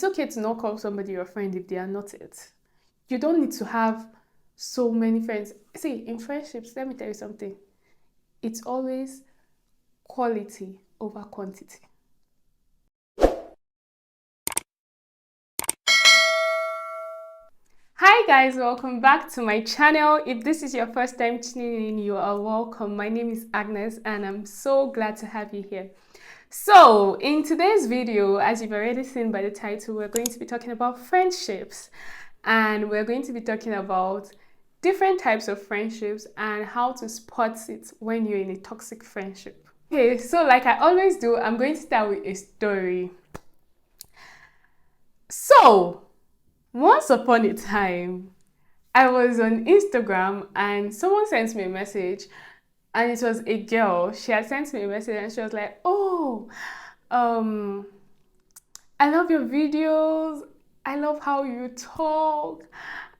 It's okay to not call somebody your friend if they are not it. You don't need to have so many friends. See, in friendships, let me tell you something. It's always quality over quantity. Hi guys, welcome back to my channel. If this is your first time tuning in, you are welcome. My name is Agnes and I'm so glad to have you here. So in today's video, as you've already seen by the title, we're going to be talking about friendships, and we're going to be talking about different types of friendships and how to spot it when you're in a toxic friendship. Okay, so like I always do, I'm going to start with a story. So once upon a time, I was on Instagram and someone sent me a message, and it was a girl. She had sent me a message and she was like, "Oh, um, I love your videos. I love how you talk.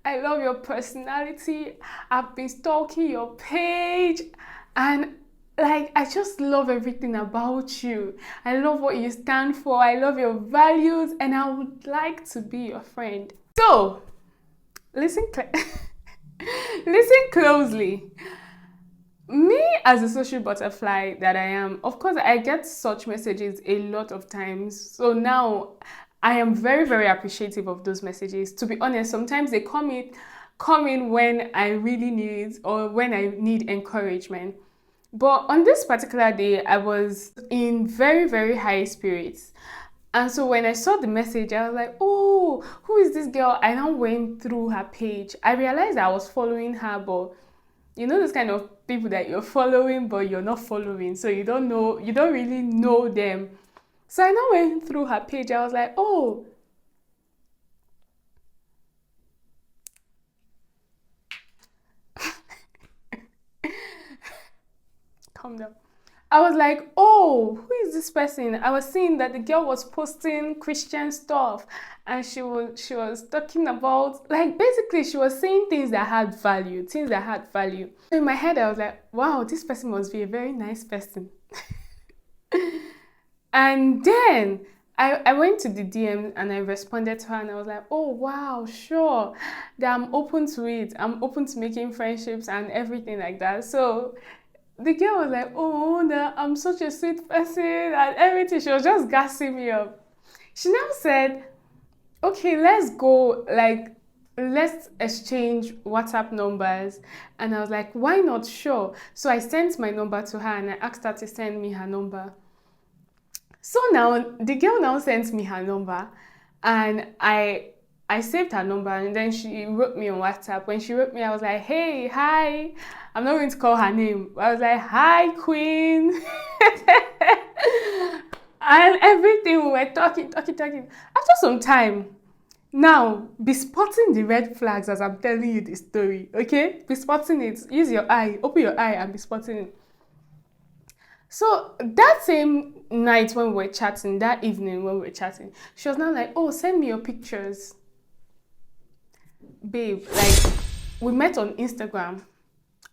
I love your personality. I've been stalking your page, and like I just love everything about you. I love what you stand for. I love your values, and I would like to be your friend." So, listen, listen closely. Me, as a social butterfly that I am, of course, I get such messages a lot of times. So now I am very, very appreciative of those messages. To be honest, sometimes they come in when I really need or when I need encouragement. But on this particular day, I was in very, very high spirits. And so when I saw the message, I was like, "Oh, who is this girl?" I now went through her page. I realized I was following her, but you know this kind of people that you're following but you're not following, so you don't really know them. So I now went through her page. I was like, "Oh, calm down." I was like, "Oh, who is this person?" I was seeing that the girl was posting Christian stuff, and she was talking about, like, basically she was saying things that had value, things that had value. In my head I was like, "Wow, this person must be a very nice person." And then I went to the DM and I responded to her and I was like, "Oh, wow, sure. That I'm open to it. I'm open to making friendships and everything like that." So the girl was like, "Oh, no, I'm such a sweet person," and everything. She was just gassing me up. She now said, "Okay, let's go, like, let's exchange WhatsApp numbers." And I was like, "Why not? Sure." So I sent my number to her and I asked her to send me her number. So now the girl now sent me her number, and I saved her number, and then she wrote me on WhatsApp. When she wrote me, I was like, "Hey, hi." I'm not going to call her name. I was like, "Hi, Queen." And everything, we were talking. After some time, now be spotting the red flags as I'm telling you the story, okay? Be spotting it. Use your eye, open your eye and be spotting it. So that same night when we were chatting, that evening when we were chatting, she was now like, "Oh, send me your pictures." Babe, like, we met on Instagram.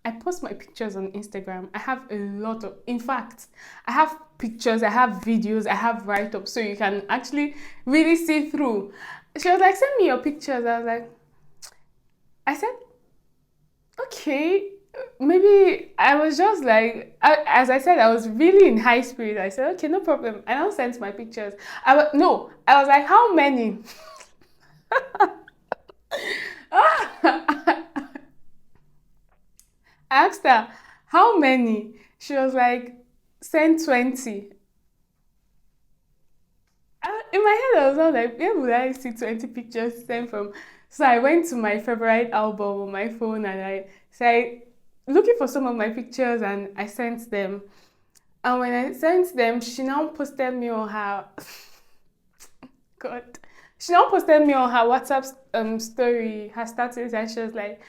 I post my pictures on Instagram. I have a lot of, in fact, I have pictures, I have videos, I have write-ups, so you can actually really see through. She was like, "Send me your pictures." I said, "Okay." Maybe I was just like, as I said, I was really in high spirit. I said, "Okay, no problem." I now sent my pictures. No, I was like, "How many?" I asked her, "How many?" She was like, "Send 20." In my head, I was not like, where would I see 20 pictures sent from? So I went to my favorite album on my phone and I started looking for some of my pictures and I sent them. And when I sent them, she now posted me on her God. She now posted me on her WhatsApp story, her status, and she was like,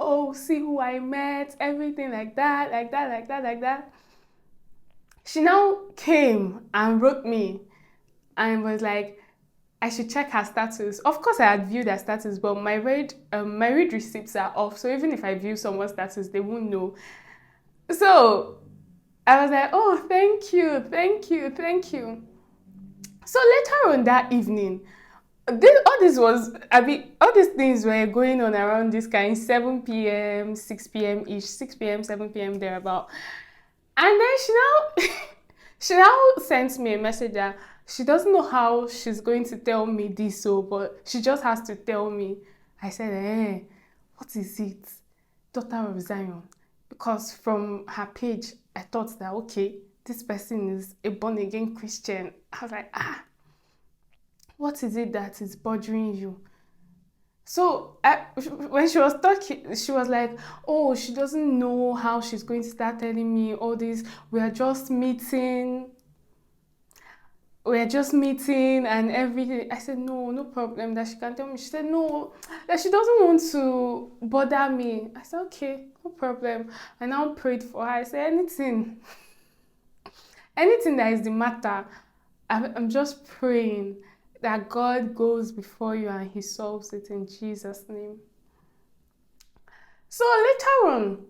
"Oh, see who I met," everything like that, like that, like that, like that. She now came and wrote me and was like, I should check her status. Of course, I had viewed her status, but my read receipts are off. So even if I view someone's status, they won't know. So I was like, "Oh, thank you, thank you, thank you." So later on that evening, all this was, I mean, all these things were going on around this kind 7 p.m., 6 p.m. ish, 6 p.m., 7 p.m. thereabout. And then she now sent me a message that she doesn't know how she's going to tell me this, so but she just has to tell me. I said, what is it? Daughter of Zion. Because from her page, I thought that okay, this person is a born again Christian. I was like, what is it that is bothering you? So when she was talking, she was like, "Oh, she doesn't know how she's going to start telling me all this. We are just meeting. We are just meeting and everything." I said, "No, no problem. That she can tell me." She said, "No, that she doesn't want to bother me." I said, "Okay, no problem." I now prayed for her. I said, anything that is the matter, I'm just praying that God goes before you and He solves it in Jesus' name. So later on,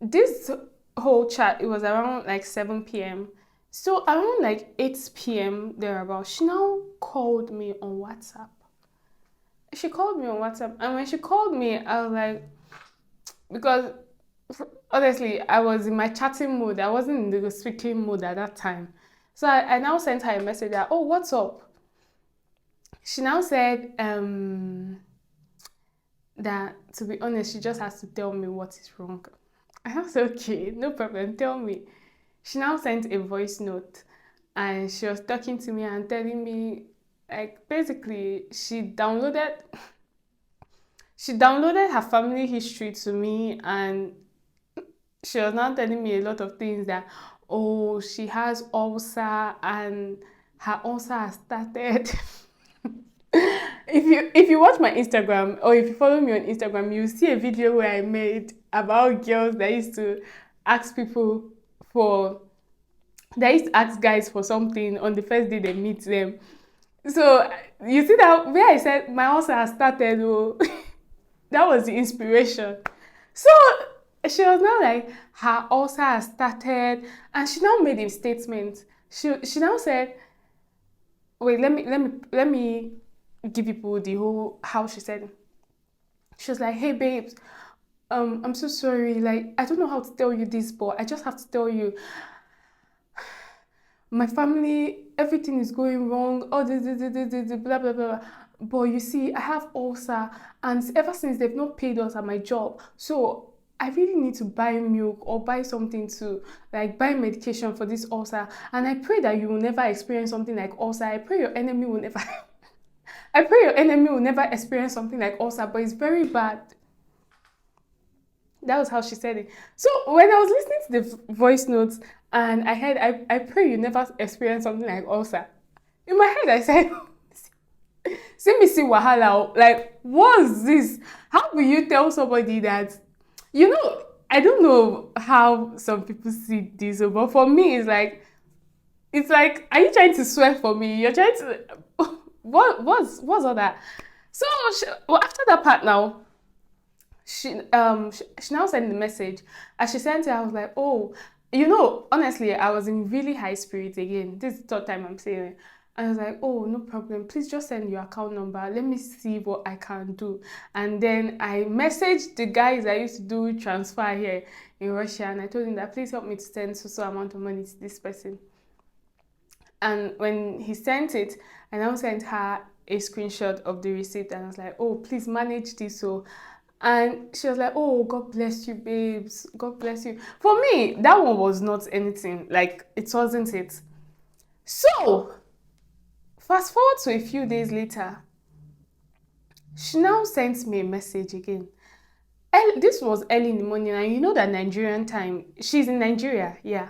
this whole chat, it was around like 7 p.m. So around like 8 p.m. thereabout, she now called me on WhatsApp. She called me on WhatsApp, and when she called me, I was like, because honestly, I was in my chatting mode. I wasn't in the speaking mode at that time. So I now sent her a message that, "Oh, what's up?" She now said that, to be honest, she just has to tell me what is wrong. I was okay, no problem, tell me. She now sent a voice note and she was talking to me and telling me, like, basically, she downloaded her family history to me, and she was now telling me a lot of things that, oh, she has ulcer and her ulcer has started. If you watch my Instagram, or if you follow me on Instagram, you see a video where I made about girls that used to ask people for they used to ask guys for something on the first day they meet them. So you see that where I said my ulcer has started, oh, that was the inspiration. So she was now like, her ulcer has started, and she now made a statement. She now said, wait, let me give people the whole how she said it. She was like, "Hey babes, I'm so sorry. Like, I don't know how to tell you this, but I just have to tell you, my family, everything is going wrong. All this, blah blah blah. But you see, I have ulcer, and ever since they've not paid us at my job, so I really need to buy milk or buy something to like buy medication for this ulcer. And I pray that you will never experience something like ulcer. I pray your enemy will never." I pray your enemy will never experience something like ulcer, but it's very bad. That was how she said it. So when I was listening to the voice notes and I heard, I pray you never experience something like ulcer. In my head, I said, see me see wahala. Like, what's this? How will you tell somebody that, I don't know how some people see this, but for me, it's like, are you trying to swear for me? You're trying to, what's all that? So, after that part now, she now sent the message. As she sent it, I was like, oh, honestly, I was in really high spirits again. This is the third time I'm saying it. I was like, oh, no problem. Please just send your account number. Let me see what I can do. And then I messaged the guys I used to do transfer here in Russia, and I told him that please help me to send so amount of money to this person. And when he sent it, I now sent her a screenshot of the receipt, and I was like, oh, please manage this. So, and she was like, oh, God bless you, babes. God bless you. For me, that one was not anything. Like, it wasn't it. So, fast forward to a few days later, she now sent me a message again. This was early in the morning, and you know that Nigerian time, she's in Nigeria, yeah.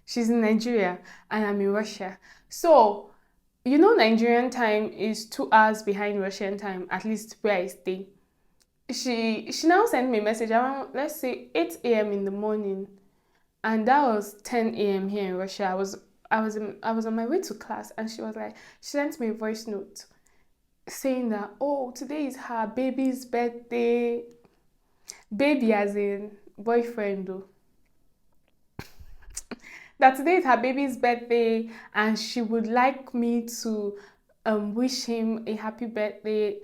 She's in Nigeria, and I'm in Russia. So, Nigerian time is 2 hours behind Russian time, at least where I stay. She now sent me a message around, let's say, 8 a.m. in the morning, and that was 10 a.m. here in Russia. I was on my way to class, and she sent me a voice note saying that, oh, today is her baby's birthday. Baby as in boyfriend though. That today is her baby's birthday, and she would like me to wish him a happy birthday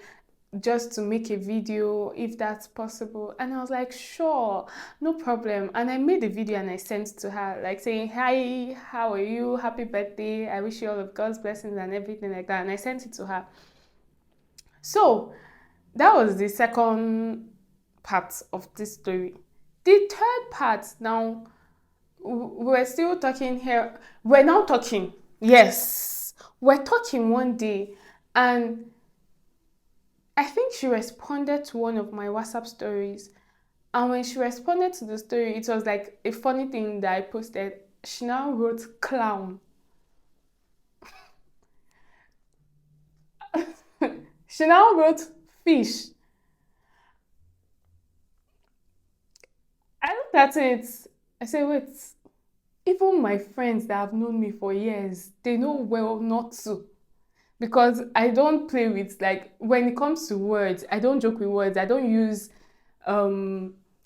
just to make a video if that's possible. And I was like, sure, no problem. And I made a video and I sent it to her, like saying, hi, how are you? Happy birthday. I wish you all of God's blessings and everything like that. And I sent it to her. So that was the second part of this story. The third part, now, we're still talking here. We're now talking. Yes. We're talking one day. And I think she responded to one of my WhatsApp stories. And when she responded to the story, it was like a funny thing that I posted. She now wrote clown. She now wrote fish. I looked at it. I said, wait, even my friends that have known me for years, they know well not to. Because I don't play with, like, when it comes to words, I don't joke with words. I don't use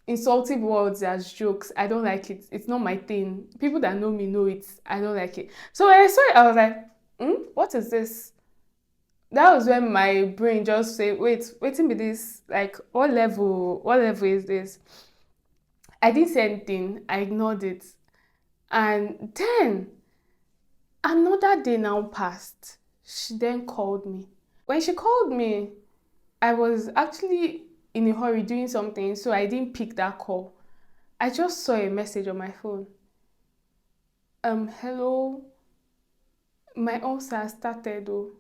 insultive words as jokes. I don't like it. It's not my thing. People that know me know it. I don't like it. So when I saw it, I was like, what is this? That was when my brain just said, waiting with this, like, what level is this? I didn't say anything. I ignored it. And then another day now passed. She then called me. When she called me, I was actually in a hurry doing something, so I didn't pick that call. I just saw a message on my phone. Hello, my ulcer started though.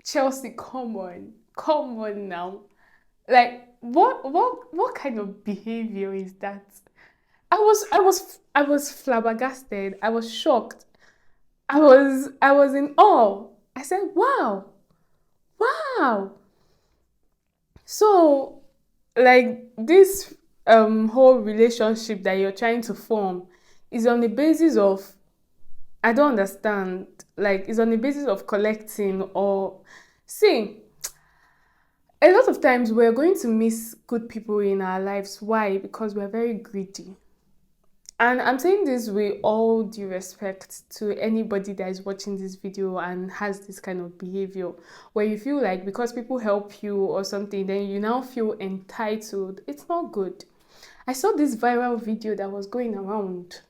Chelsea, come on now. Like, what kind of behavior is that? I was flabbergasted. I was shocked. I was in awe. I said, wow. So, like, this whole relationship that you're trying to form is on the basis of, I don't understand. Like, it's on the basis of collecting or see. A lot of times we're going to miss good people in our lives. Why? Because we're very greedy. And I'm saying this with all due respect to anybody that is watching this video and has this kind of behavior, where you feel like because people help you or something, then you now feel entitled. It's not good. I saw this viral video that was going around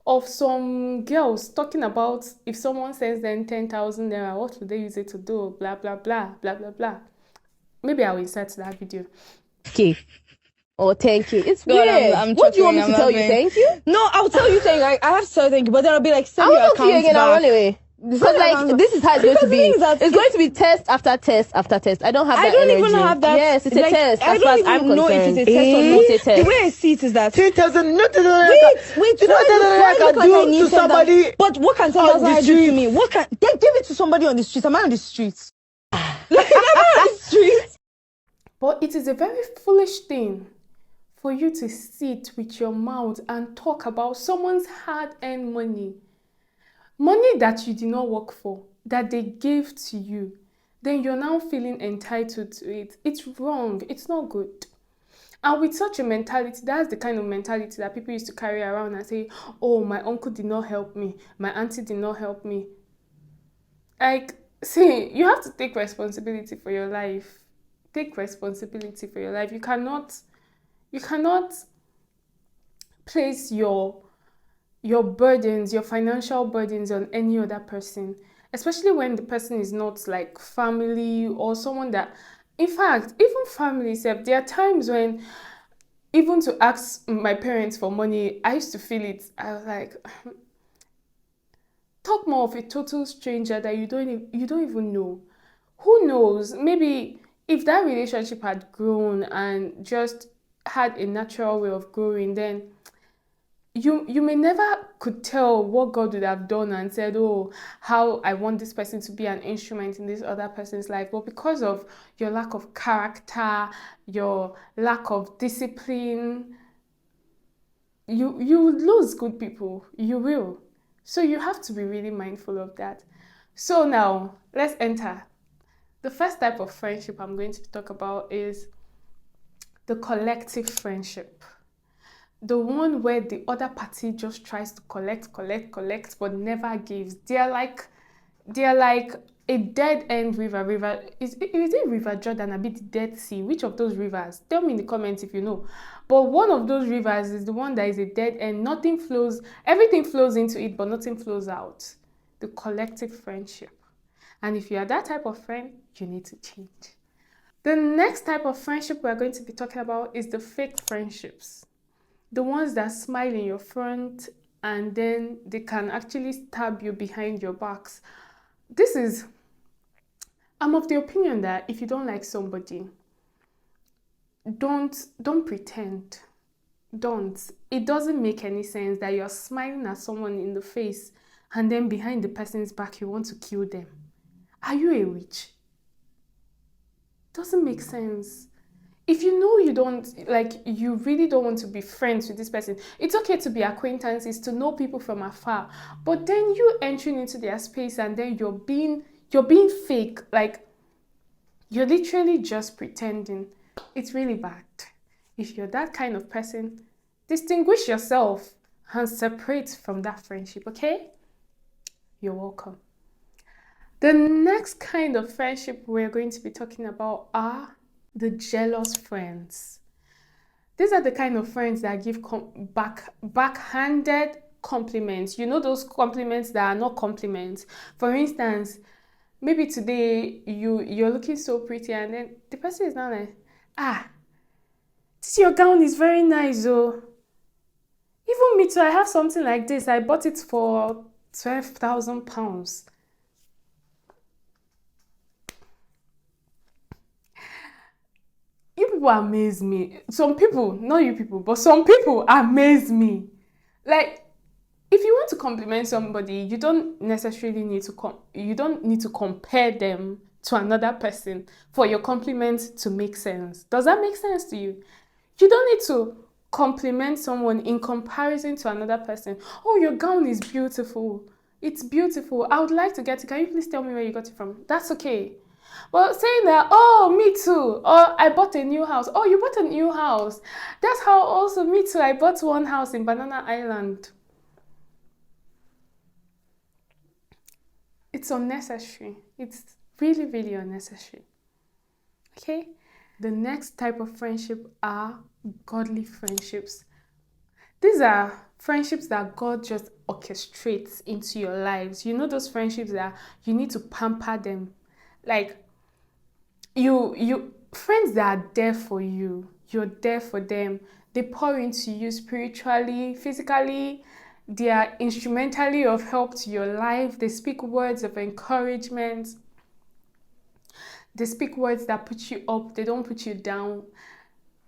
of some girls talking about if someone sends them 10,000 naira, what would they use it to do? Blah, blah, blah, blah, blah, blah. Maybe I'll insert that video. Okay. Or thank you. It's God, weird. I'm What do you want me chuckling, to I'm tell you? laughing. Thank you? No, I'll tell you saying I have to tell you thank you, but then I'll be like, send I your will talk to you account again. I'll back. run away. Because like this is how it's going to be. It's going to be test after test after test. I don't have that I don't energy. even have that. Yes, it's like, a test. I As far don't as I'm even know if concerned. it's a test or not. It's a test. The way I see it is that 10,000, not wait, you know why I look can like I do need to somebody. But what can on 10,000 the do to street? me? What can they give it to somebody on the street? Am I on the streets? Like, am I on the streets? But it is a very foolish thing for you to sit with your mouth and talk about someone's hard-earned money. Money that you did not work for, that they gave to you. Then you're now feeling entitled to it. It's wrong. It's not good. And with such a mentality, that's the kind of mentality that people used to carry around and say, oh, my uncle did not help me. My auntie did not help me. Like, see, you have to take responsibility for your life. Take responsibility for your life. You cannot place your burdens, your financial burdens on any other person, especially when the person is not like family or someone that, in fact, even family self, there are times when even to ask my parents for money, I used to feel it. I was like, talk more of a total stranger that you don't even know. Who knows? Maybe if that relationship had grown and just had a natural way of growing, then you may never could tell what God would have done and said, oh, how I want this person to be an instrument in this other person's life. But because of your lack of character, your lack of discipline, you lose good people. You will. So you have to be really mindful of that. So now let's enter. The first type of friendship I'm going to talk about is the collective friendship. the one where the other party just tries to collect, but never gives. They're like a dead end river. Is it River Jordan, a bit the Dead Sea? Which of those rivers? Tell me in the comments if you know. But one of those rivers is the one that is a dead end. Nothing flows, everything flows into it, but nothing flows out. The collective friendship. And if you are that type of friend, you need to change. The next type of friendship we're going to be talking about is the fake friendships. The ones that smile in your front and then they can actually stab you behind your backs. I'm of the opinion that if you don't like somebody, don't pretend. Don't. It doesn't make any sense that you're smiling at someone in the face and then behind the person's back you want to kill them. Are you a witch? Doesn't make sense. If you know you don't, like, you really don't want to be friends with this person, it's okay to be acquaintances, to know people from afar, but then you entering into their space and then you're being fake, like, you're literally just pretending. It's really bad. If you're that kind of person, distinguish yourself and separate from that friendship, okay? You're welcome. The next kind of friendship we're going to be talking about are the jealous friends. These are the kind of friends that give backhanded compliments. You know those compliments that are not compliments. For instance, maybe today you're looking so pretty and then the person is now like, this your gown is very nice, oh. Even me too, I have something like this. I bought it for £12,000. You people amaze me. Some people, not you people, but some people amaze me. Like, if you want to compliment somebody, you don't necessarily need to compare them to another person for your compliment to make sense. Does that make sense to you? You don't need to compliment someone in comparison to another person. Oh, your gown is beautiful. It's beautiful. I would like to get it. Can you please tell me where you got it from? That's okay. But saying that, oh, me too, or I bought a new house. Oh, you bought a new house. That's how also me too. I bought one house in Banana Island. It's unnecessary. It's really, really unnecessary. Okay? The next type of friendship are godly friendships. These are friendships that God just orchestrates into your lives. You know those friendships that you need to pamper them. Like, you friends that are there for you. You're there for them. They pour into you spiritually, physically. They are instrumentally of help to your life. They speak words of encouragement. They speak words that put you up. They don't put you down.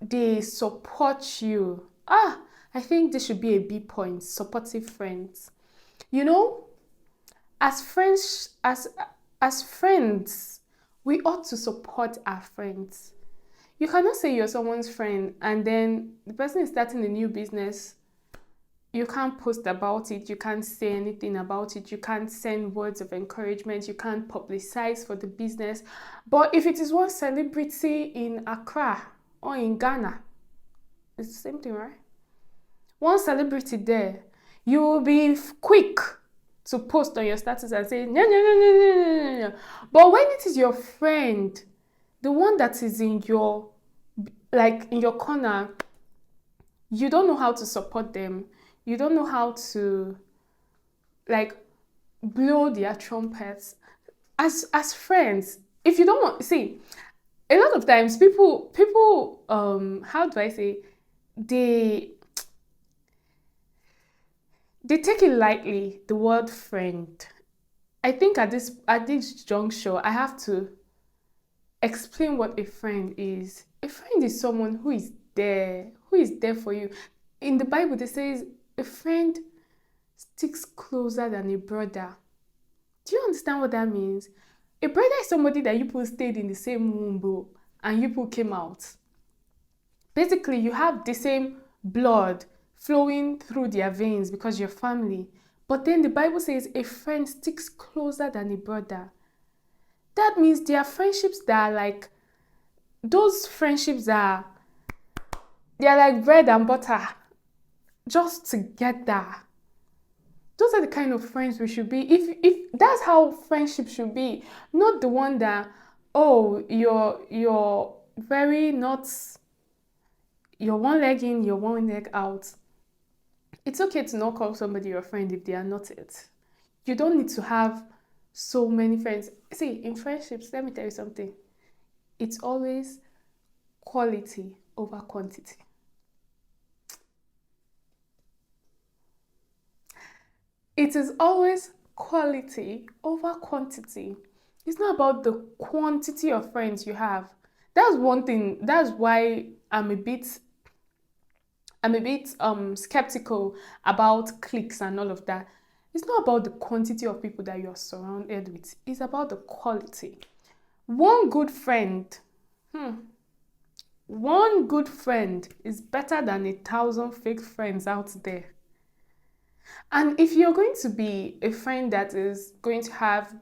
They support you. I think this should be a B point. Supportive friends. You know, as friends, we ought to support our friends. You cannot say you're someone's friend and then the person is starting a new business. You can't post about it. You can't say anything about it. You can't send words of encouragement. You can't publicize for the business. But if it is one celebrity in Accra or in Ghana, it's the same thing, right? One celebrity there, you will be quick to post on your status and say, no, no, no, no, no, no, no. But when it is your friend, the one that is in your corner, you don't know how to support them. You don't know how to, blow their trumpets. As friends, if you don't want, see, a lot of times people, how do I say, they take it lightly, the word friend. I think at this juncture, I have to explain what a friend is. A friend is someone who is there for you. In the Bible, it says a friend sticks closer than a brother. Do you understand what that means? A brother is somebody that you people stayed in the same womb and you people came out. Basically, you have the same blood flowing through their veins because you're family. But then the Bible says a friend sticks closer than a brother. That means there are friendships that are like, those friendships they're like bread and butter. just together. Those are the kind of friends we should be. If that's how friendship should be, not the one that, oh, you're very not, you're one leg in, you're one leg out. It's okay to not call somebody your friend if they are not it. You don't need to have so many friends. See, in friendships, let me tell you something. It's always quality over quantity. It is always quality over quantity. It's not about the quantity of friends you have. That's one thing. That's why I'm a bit skeptical about cliques and all of that. It's not about the quantity of people that you're surrounded with. It's about the quality. One good friend, one good friend is better than 1,000 fake friends out there. And if you're going to be a friend that is going to have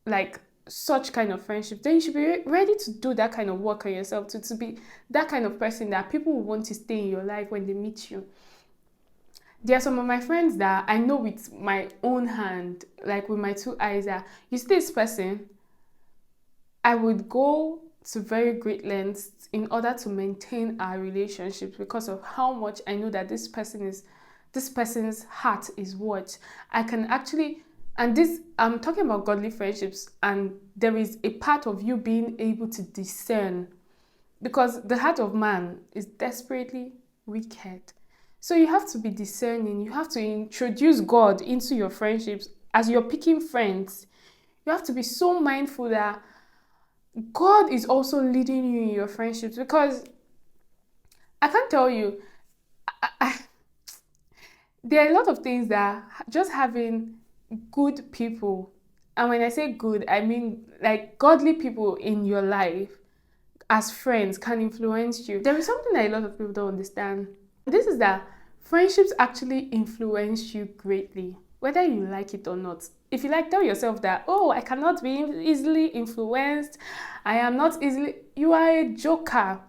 like such kind of friendship, then you should be ready to do that kind of work on yourself, to be that kind of person that people will want to stay in your life when they meet you. There are some of my friends that I know with my own hand, like with my 2 eyes, that you see this person, I would go to very great lengths in order to maintain our relationships because of how much I know that this person's heart is what I can actually, and this, I'm talking about godly friendships, and there is a part of you being able to discern, because the heart of man is desperately wicked. So you have to be discerning. You have to introduce God into your friendships. As you're picking friends, you have to be so mindful that God is also leading you in your friendships, because I can't tell you, there are a lot of things that just having good people, and when I say good, I mean like godly people in your life as friends, can influence you. There is something that a lot of people don't understand. This is that friendships actually influence you greatly, whether you like it or not. If you like, tell yourself that, oh, I cannot be easily influenced, I am not easily, you are a joker.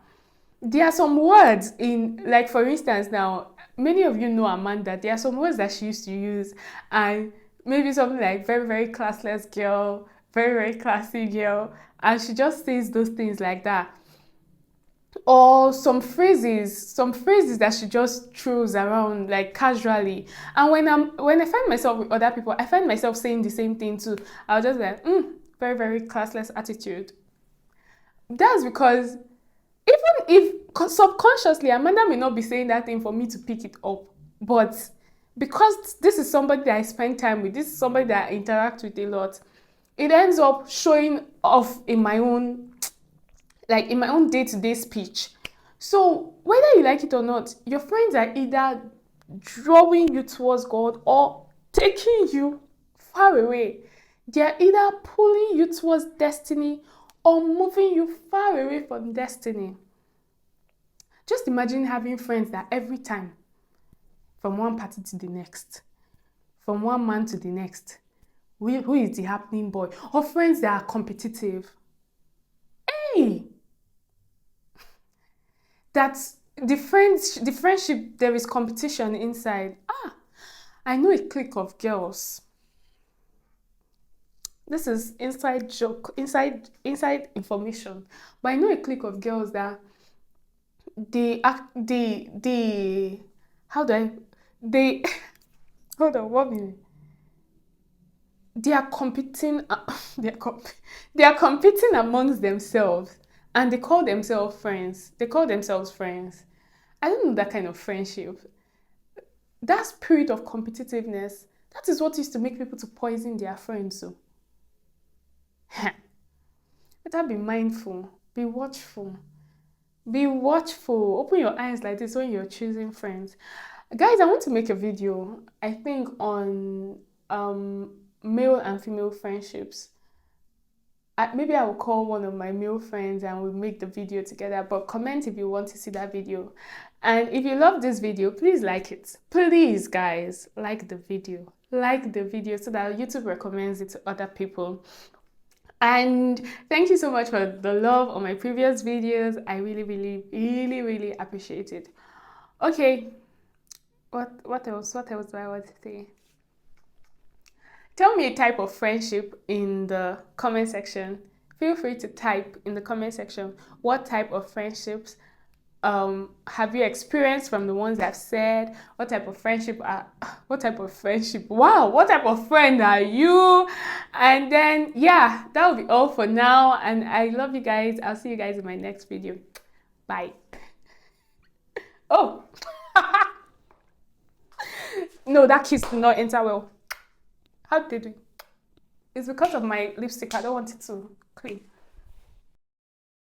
There are some words in, like for instance now, many of you know Amanda, there are some words that she used to use, and maybe something like very, very classless girl, very, very classy girl, and she just says those things like that. Or some phrases that she just throws around like casually. And when I find myself with other people, I find myself saying the same thing too. I'll just be like, very, very classless attitude. That's because even if subconsciously Amanda may not be saying that thing for me to pick it up, but because this is somebody that I spend time with, this is somebody that I interact with a lot, it ends up showing off in my own day-to-day speech. So whether you like it or not, your friends are either drawing you towards God or taking you far away. They are either pulling you towards destiny or moving you far away from destiny. Just imagine having friends that every time, from one party to the next, from one man to the next, who is the happening boy? Or friends that are competitive. Hey! That's the friendship, there is competition inside. I know a clique of girls. This is inside joke, inside information. But I know a clique of girls that how do I, they, hold on, 1 minute. They are competing, they are competing amongst themselves, and they call themselves friends. I don't know that kind of friendship. That spirit of competitiveness, that is what used to make people to poison their friends. So, better be mindful, be watchful. Be watchful. Open your eyes like this when you're choosing friends. Guys, I want to make a video, I think, on male and female friendships. Maybe I will call one of my male friends and we'll make the video together. But comment if you want to see that video. And if you love this video, please like it. Please, guys, like the video. Like the video so that YouTube recommends it to other people. And thank you so much for the love on my previous videos. I really, really, really, really appreciate it. Okay, What else? What else do I want to say? Tell me a type of friendship in the comment section. Feel free to type in the comment section what type of friendships have you experienced from the ones I've said. What type of friendship what type of friendship, wow, what type of friend are you? And then yeah, that will be all for now, and I love you guys. I'll see you guys in my next video. Bye. Oh. No, that kiss did not enter well. How did we? It's because of my lipstick. I don't want it to clean.